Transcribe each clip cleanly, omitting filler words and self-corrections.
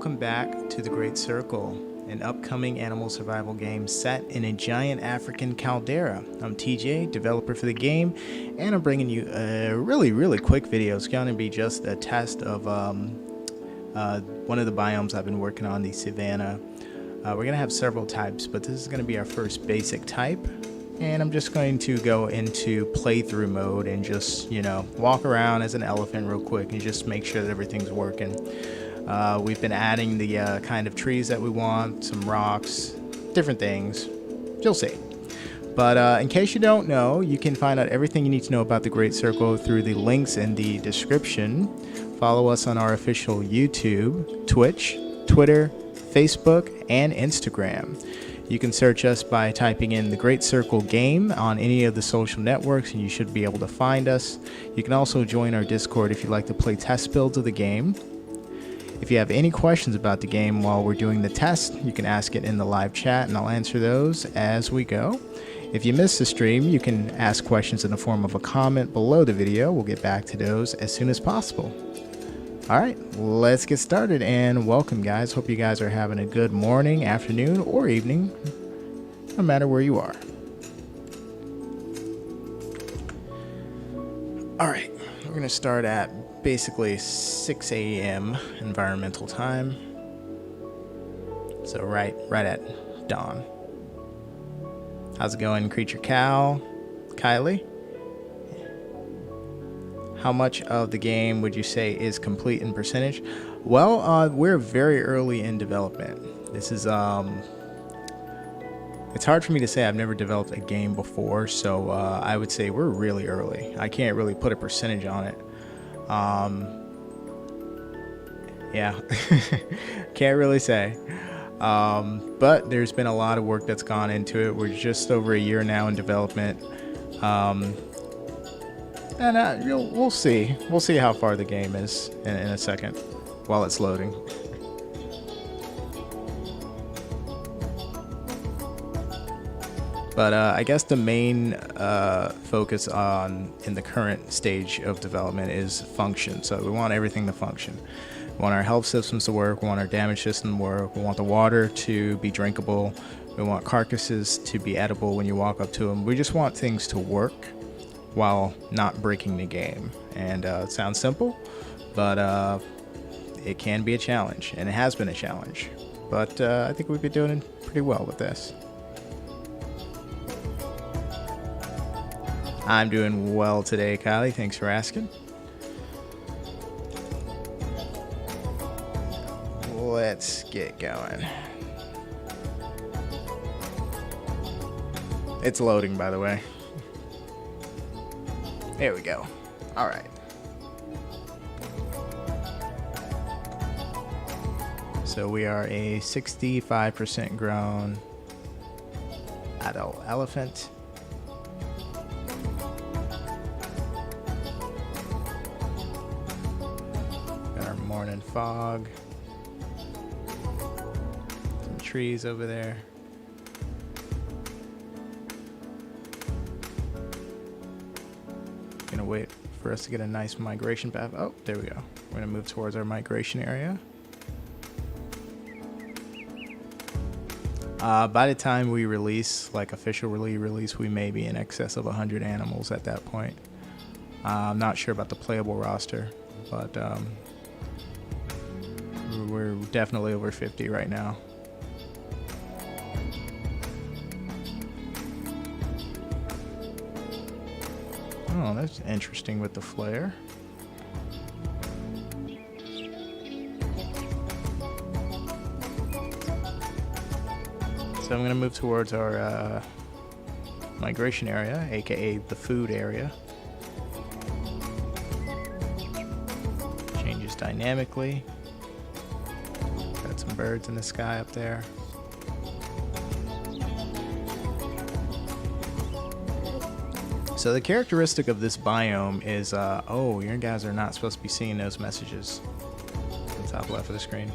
welcome back to The Great Circle, an upcoming animal survival game set in a giant African caldera. I'm TJ, developer for the game, and I'm bringing you a really quick video. It's going to be just a test of one of the biomes I've been working on, the Savannah. We're going to have several types, but this is going to be our first basic type. And I'm just going to go into playthrough mode and just, walk around as an elephant real quick and just make sure that everything's working. We've been adding the kind of trees that we want, some rocks, different things. You'll see. But in case you don't know, you can find out everything you need to know about the Great Circle through the links in the description. Follow us on our official YouTube, Twitch, Twitter, Facebook, and Instagram. You can search us by typing in The Great Circle Game on any of the social networks, and you should be able to find us. You can also join our Discord if you'd like to play test builds of the game. If you have any questions about the game while we're doing the test, you can ask it in the live chat, and I'll answer those as we go. If you missed the stream, you can ask questions in the form of a comment below the video. We'll get back to those as soon as possible. All right, let's get started, and welcome, guys. Hope you guys are having a good morning, afternoon, or evening, no matter where you are. All right, we're going to start at basically 6 a.m. environmental time. So right at dawn. How's it going, Creature Cow? Kylie? How much of the game would you say is complete in percentage? Well, we're very early in development. This is, it's hard for me to say. I've never developed a game before, so I would say we're really early. I can't really put a percentage on it. Yeah, can't really say. But there's been a lot of work that's gone into it. We're just over a year now in development. And we'll see. We'll see how far the game is in a second while it's loading. But I guess the main focus in the current stage of development is function. So we want everything to function. We want our health systems to work. We want our damage system to work. We want the water to be drinkable. We want carcasses to be edible when you walk up to them. We just want things to work while not breaking the game. And it sounds simple, but it can be a challenge, and it has been a challenge. But I think we've been doing pretty well with this. I'm doing well today, Kylie. Thanks for asking. Let's get going. It's loading, by the way. There we go. All right. So we are a 65% grown adult elephant. Got our morning fog. Some trees over there. Gonna wait for us to get a nice migration path. Oh, there we go. We're gonna move towards our migration area. By the time we release, like officially release, we may be in excess of 100 animals at that point. I'm not sure about the playable roster, but we're definitely over 50 right now. Oh, that's interesting with the flare. So I'm going to move towards our migration area, aka the food area. Changes dynamically. Got some birds in the sky up there. So the characteristic of this biome is, oh, you guys are not supposed to be seeing those messages. The top left of the screen.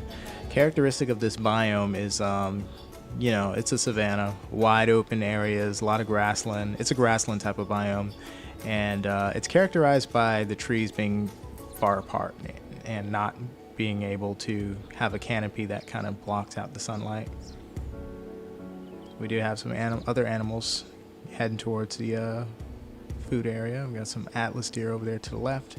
Characteristic of this biome is, it's a savanna, wide open areas, a lot of grassland. It's a grassland type of biome, and it's characterized by the trees being far apart and not being able to have a canopy that kind of blocks out the sunlight. We do have some other animals heading towards the food area. We got some Atlas deer over there to the left.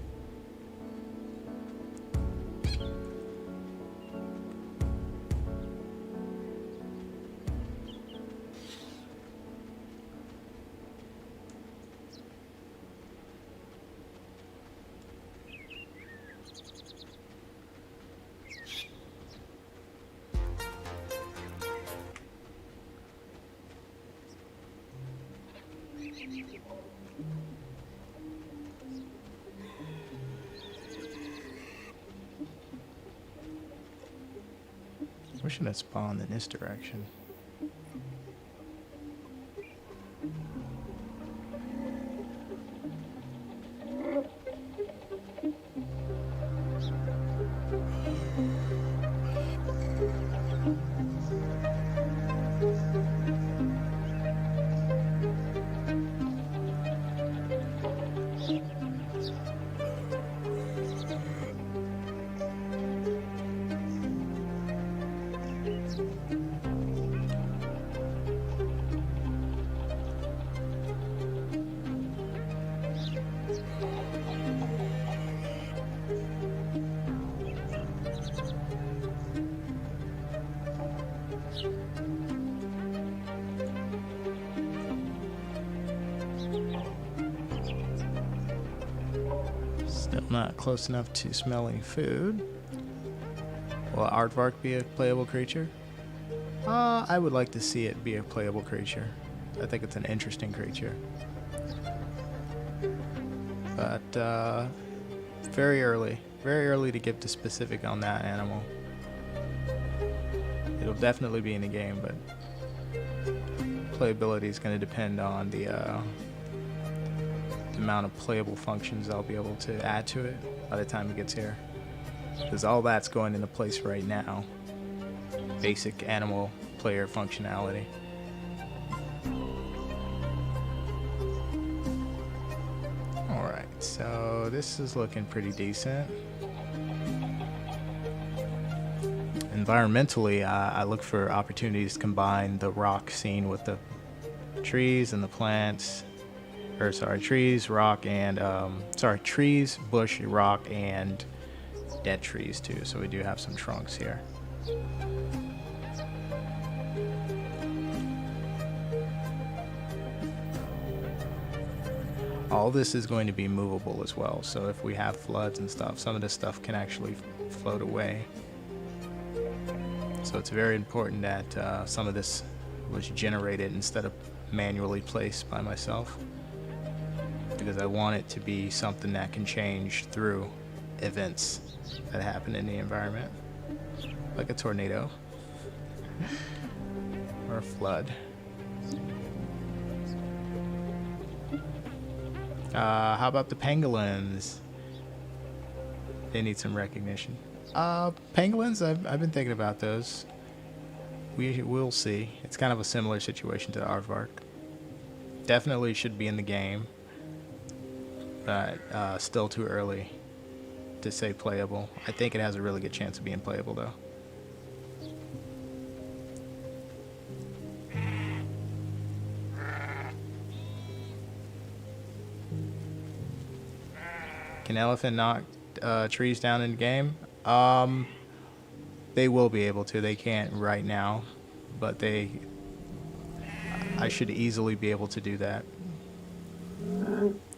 Wishing it spawned in this direction. Still not close enough to smell any food. Will Aardvark be a playable creature? I would like to see it be a playable creature. I think it's an interesting creature. But very early to give the specific on that animal. It'll definitely be in the game, but playability is going to depend on the amount of playable functions I'll be able to add to it by the time it gets here. Because all that's going into place right now. Basic animal player functionality. Alright, so this is looking pretty decent. Environmentally, I look for opportunities to combine the rock scene with the trees and the plants. Trees, rock, and trees, bush, rock, and dead trees too. So we do have some trunks here. All this is going to be movable as well. So if we have floods and stuff, some of this stuff can actually float away. So it's very important that some of this was generated instead of manually placed by myself, because I want it to be something that can change through events that happen in the environment, like a tornado or a flood. How about the pangolins? They need some recognition. Pangolins, I've been thinking about those. We'll see. It's kind of a similar situation to the Aardvark. Definitely should be in the game, but still too early to say playable. I think it has a really good chance of being playable though. Can elephant knock trees down in the game? They will be able to. They can't right now, but I should easily be able to do that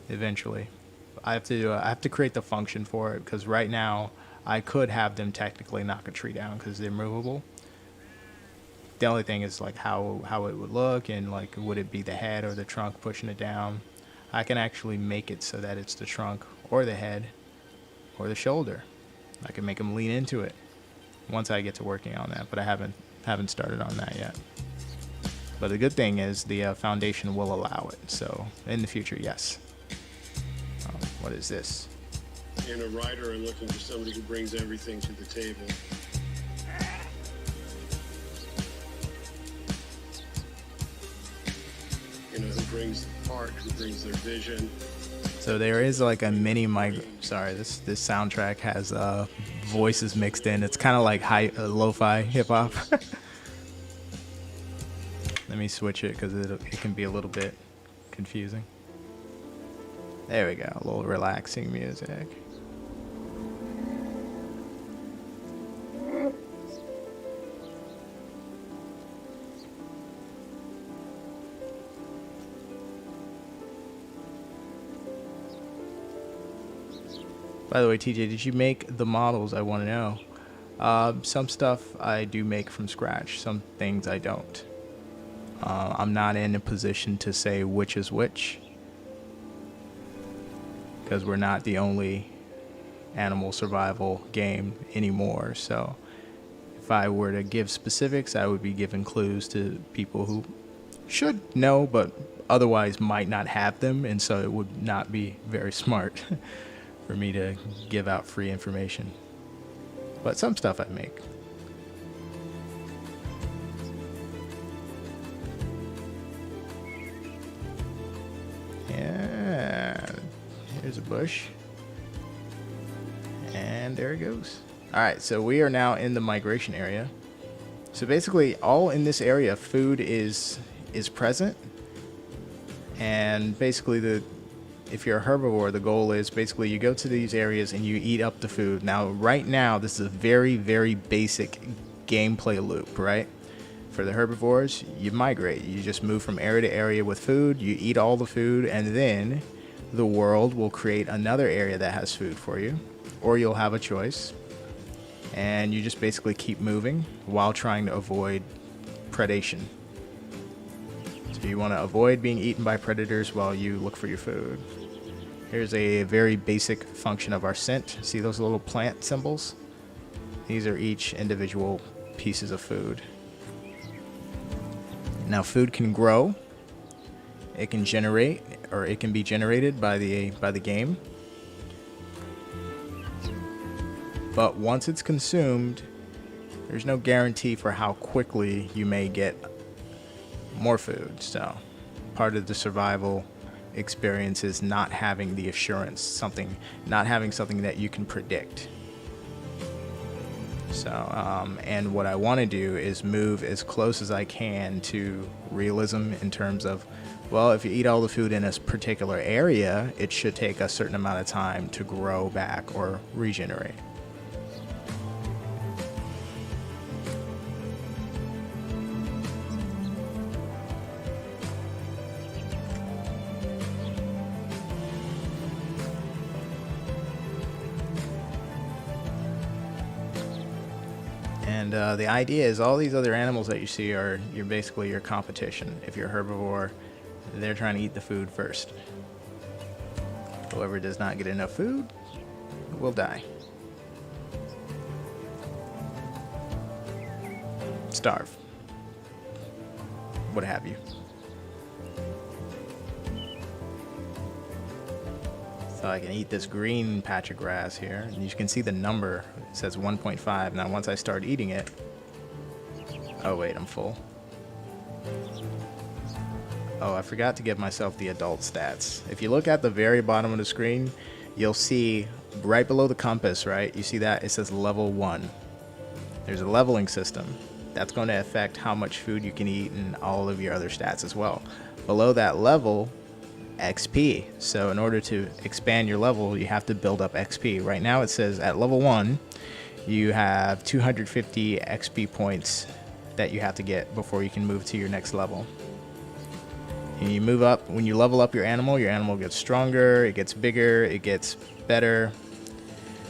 eventually. I have to create the function for it, because right now I could have them technically knock a tree down because they're movable. The only thing is like how it would look, and like would it be the head or the trunk pushing it down. I can actually make it so that it's the trunk or the head or the shoulder. I can make them lean into it once I get to working on that, but I haven't started on that yet. But the good thing is the foundation will allow it, so in the future, yes. What is this? And a writer, I'm looking for somebody who brings everything to the table. You know, who brings the art, who brings their vision. So there is like a mini mic. Sorry, this soundtrack has voices mixed in. It's kind of like lo-fi hip-hop. Let me switch it because it can be a little bit confusing. There we go, a little relaxing music. By the way, TJ, did you make the models? I want to know. Some stuff I do make from scratch. Some things I don't. I'm not in a position to say which is which, because we're not the only animal survival game anymore. So if I were to give specifics, I would be giving clues to people who should know, but otherwise might not have them. And so it would not be very smart for me to give out free information. But some stuff I make. Yeah, here's a bush. And there it goes. All right, so we are now in the migration area. So basically all in this area, food is present. And basically if you're a herbivore, the goal is basically you go to these areas and you eat up the food. Now, right now, this is a very, very basic gameplay loop, right? For the herbivores, you migrate. You just move from area to area with food. You eat all the food, and then the world will create another area that has food for you, or you'll have a choice. And you just basically keep moving while trying to avoid predation. So you want to avoid being eaten by predators while you look for your food. Here's a very basic function of our scent. See those little plant symbols? These are each individual pieces of food. Now food can grow, it can generate, or it can be generated by the game. But once it's consumed, there's no guarantee for how quickly you may get more food. So part of the survival experience is not having the assurance, not having something that you can predict. So and what I want to do is move as close as I can to realism in terms of, well, if you eat all the food in a particular area, it should take a certain amount of time to grow back or regenerate. And the idea is all these other animals that you see are basically your competition. If you're a herbivore, they're trying to eat the food first. Whoever does not get enough food will die. Starve. What have you. So I can eat this green patch of grass here, and you can see the number. It says 1.5. Now once I start eating it, oh wait, I'm full. Oh, I forgot to give myself the adult stats. If you look at the very bottom of the screen, you'll see right below the compass, right? You see that? It says level 1. There's a leveling system. That's going to affect how much food you can eat and all of your other stats as well. Below that level, XP. So in order to expand your level, you have to build up XP. Right now it says at level 1, you have 250 XP points that you have to get before you can move to your next level. And you move up, when you level up your animal gets stronger, it gets bigger, it gets better.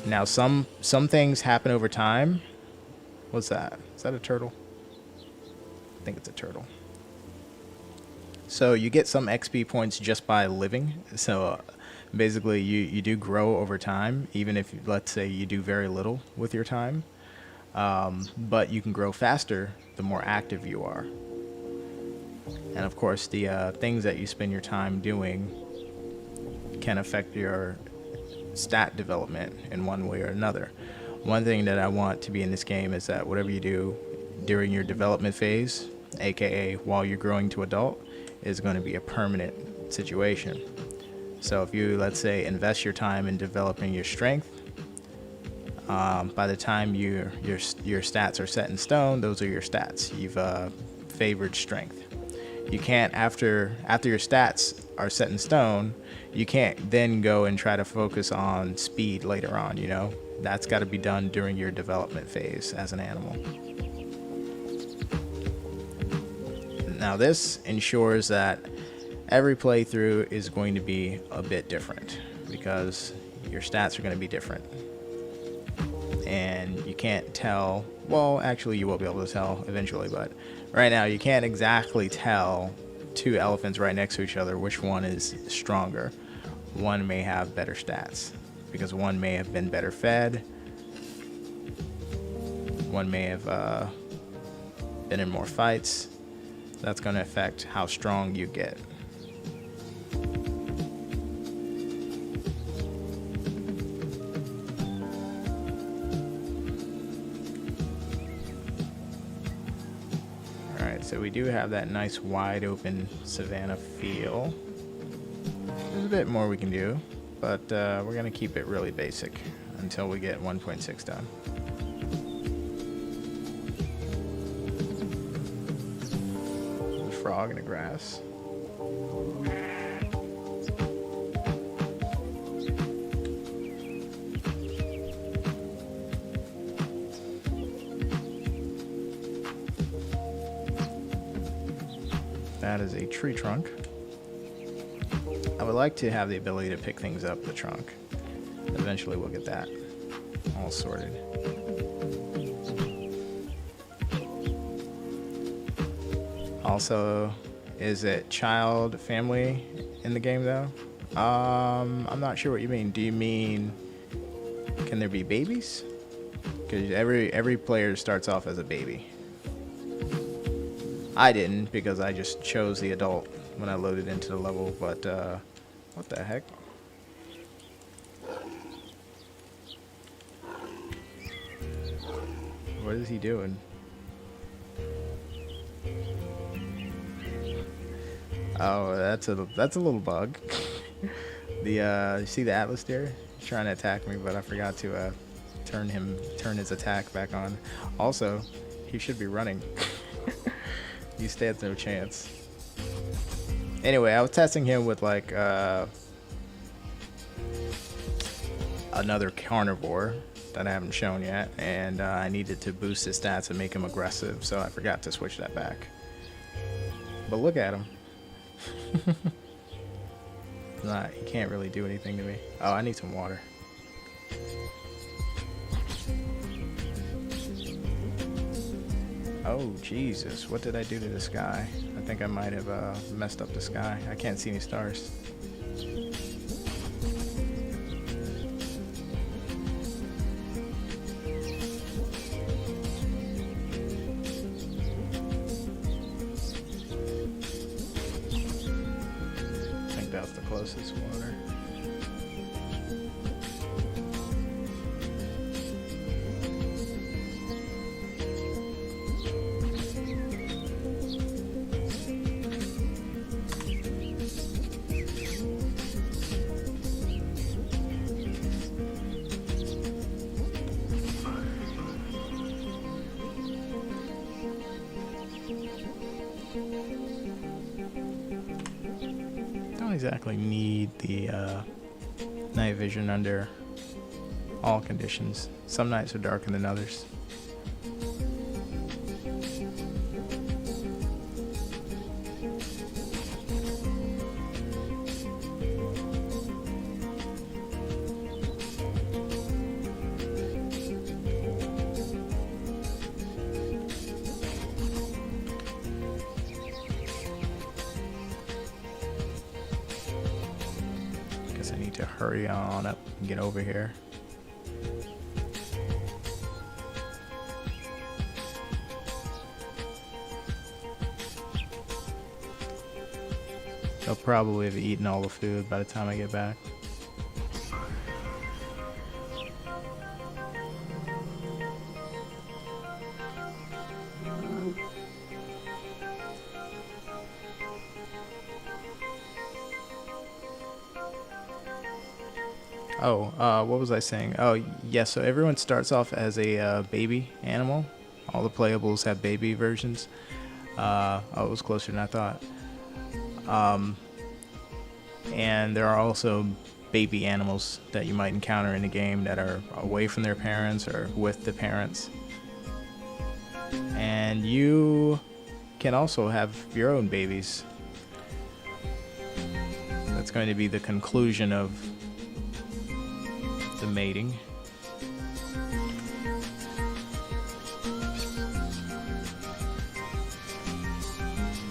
Now some things happen over time. What's that? Is that a turtle? I think it's a turtle. So you get some XP points just by living. So basically you do grow over time, even if, let's say, you do very little with your time. But you can grow faster the more active you are. And of course, the things that you spend your time doing can affect your stat development in one way or another. One thing that I want to be in this game is that whatever you do during your development phase, aka while you're growing to adult, is going to be a permanent situation. So if you, let's say, invest your time in developing your strength, By the time your stats are set in stone, those are your stats. You've favored strength. You can't, after your stats are set in stone, you can't then go and try to focus on speed later on, you know? That's got to be done during your development phase as an animal. Now this ensures that every playthrough is going to be a bit different because your stats are going to be different. And you can't tell, well, actually you will be able to tell eventually, but right now you can't exactly tell two elephants right next to each other which one is stronger. One may have better stats because one may have been better fed. One may have been in more fights. That's going to affect how strong you get. Alright, so we do have that nice wide open savanna feel. There's a bit more we can do, but we're going to keep it really basic until we get 1.6 done. Frog in the grass. That is a tree trunk. I would like to have the ability to pick things up the trunk. Eventually we'll get that all sorted. Also, is it child family in the game though? I'm not sure what you mean. Do you mean can there be babies? Because every player starts off as a baby. I didn't because I just chose the adult when I loaded into the level, but what the heck? What is he doing? Oh, that's a little bug. You see the Atlas deer? He's trying to attack me, but I forgot to turn his attack back on. Also, he should be running. He stands no chance. Anyway, I was testing him with like another carnivore that I haven't shown yet, and I needed to boost his stats and make him aggressive, so I forgot to switch that back. But look at him. He can't really do anything to me. Oh, I need some water. Oh, Jesus. What did I do to the sky? I think I might have messed up the sky. I can't see any stars. I think that's the closest water. Exactly need the night vision under all conditions. Some nights are darker than others. I need to hurry on up and get over here. They'll probably have eaten all the food by the time I get back. What was I saying? Oh, yes. So everyone starts off as a baby animal. All the playables have baby versions. It was closer than I thought. And there are also baby animals that you might encounter in the game that are away from their parents or with the parents. And you can also have your own babies. That's going to be the conclusion of the mating.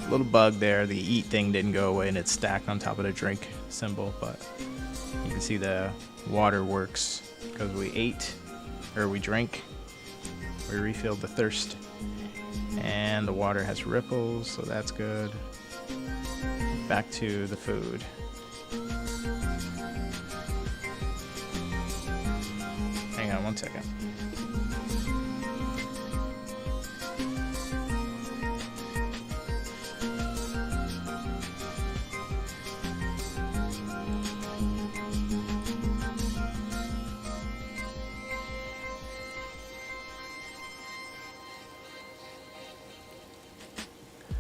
Little bug there, the eat thing didn't go away and it's stacked on top of the drink symbol, but you can see the water works because we ate, or we drank, we refilled the thirst, and the water has ripples, so that's good. Back to the food. Hang on one second.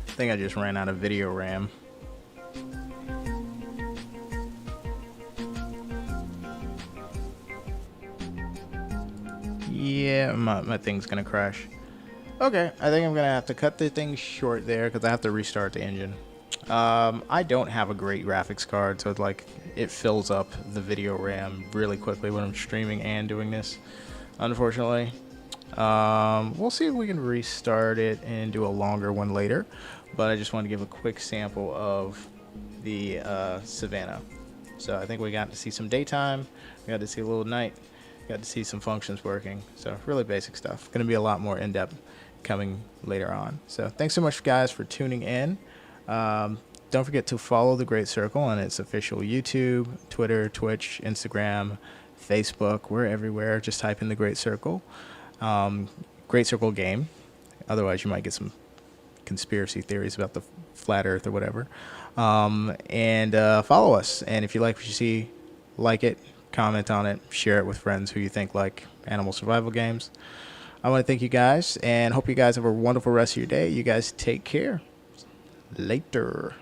I think I just ran out of video RAM. Yeah, my thing's gonna crash. Okay, I think I'm gonna have to cut the thing short there because I have to restart the engine. I don't have a great graphics card, so it's like it fills up the video RAM really quickly when I'm streaming and doing this, unfortunately. We'll see if we can restart it and do a longer one later, but I just want to give a quick sample of the Savannah. So I think we got to see some daytime, we got to see a little night, got to see some functions working, so really basic stuff. Going to be a lot more in-depth coming later on. So thanks so much, guys, for tuning in. Don't forget to follow The Great Circle on its official YouTube, Twitter, Twitch, Instagram, Facebook. We're everywhere. Just type in The Great Circle. Great Circle game. Otherwise, you might get some conspiracy theories about the flat Earth or whatever. And follow us. And if you like what you see, like it, comment on it, share it with friends who you think like animal survival games. I want to thank you guys and hope you guys have a wonderful rest of your day. You guys take care. Later.